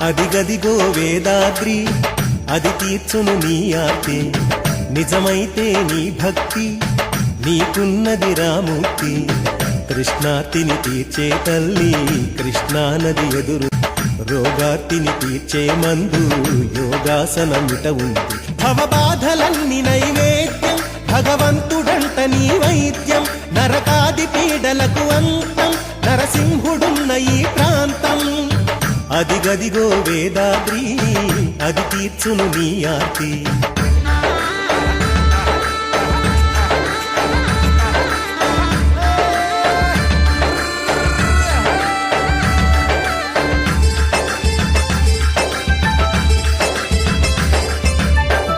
అదిగదిగో వేదాద్రి అది తీర్చును నీ ఆర్తి నిజమైతే నీ భక్తి నీకున్నది రామూర్తి కృష్ణార్తిని తీర్చే తల్లి కృష్ణానది ఎదురు రోగార్తిని తీర్చే మందు యోగాసనమిట ఉంది భవబాధలన్నీ నైవేద్యం భగవంతుడంట నీ వైద్యం నరకాది పీడలకు అంతం నరసింహుడున్న ఈ ప్రాంతం అదిగదిగో వేదాద్రి అది తీర్చును నీ ఆర్తి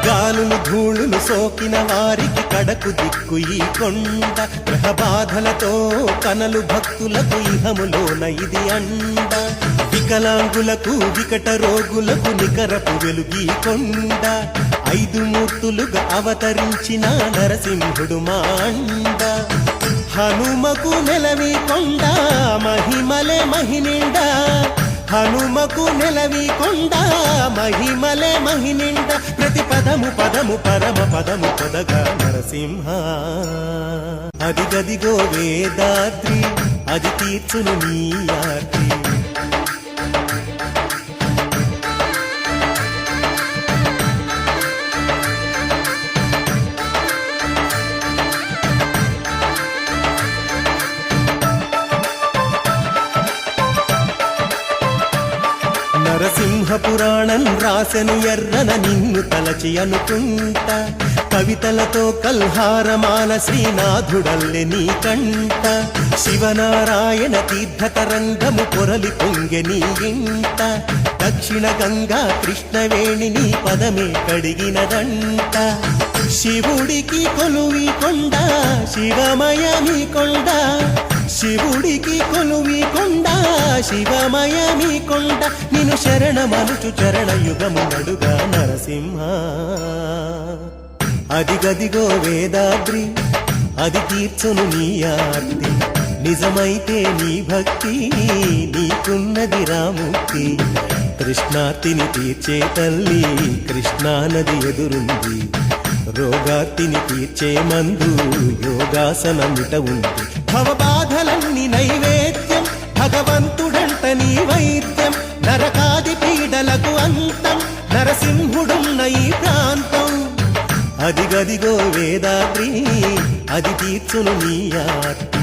గాలులు ధూళులు సోకిన వారికి కడకు దిక్కు ఈ కొండ గ్రహ బాధలతో కనలు భక్తులకు ఇహములోన ఇది అండ వికలాంగులకు వికట రోగులకు నికరపు వెలుగీ కొండ 5 మూర్తులుగా అవతరించిన నరసింహుడు మా అండ హనుమకు నెలవి కొండ మహిమలే మహినిండ హనుమకు నెలవి కొండ మహిమలే మహినిండ ప్రతి పదము పదము పరమ పదము పొదగా నరసింహ అదిగదిగో వేదాద్రి అది తీర్చును నీ ఆర్తి నరసింహ పురాణం రాసెను ఎర్రన నిన్ను తలచి అనుకుంట కవితలతో కల్హారమాల శ్రీనాథుడల్లె నీ కంట శివనారాయణ తీర్థతరంగము పొరలి పొంగె నీ ఇంట దక్షిణ గంగా కృష్ణవేణి నీ పదమే కడిగినదంట శివుడికి కొలువి కొండ శివమయమి కొండ శివుడికి కొలువి కొండ శివమయమి కొండ నిన్ను శరణమనుచు చరణ యుగము నడుగా నరసింహ అదిగదిగో వేదాద్రి అది తీర్చును నీ ఆర్తి నిజమైతే నీ భక్తి నీకున్నది రాముక్తి కృష్ణార్తిని తీర్చే తల్లి కృష్ణానది ఎదురుంది రోగార్తిని తీర్చే మందు యోగాసనమిట ఉంది భవబాధలన్నీ నైవేద్యం భగవంతుడంట నీ వైద్యం నరకాది పీడలకు అంతం నరసింహుడున్న ఈ ప్రాంతం అదిగదిగో వేదాద్రి అది తీర్చును నీ ఆర్తి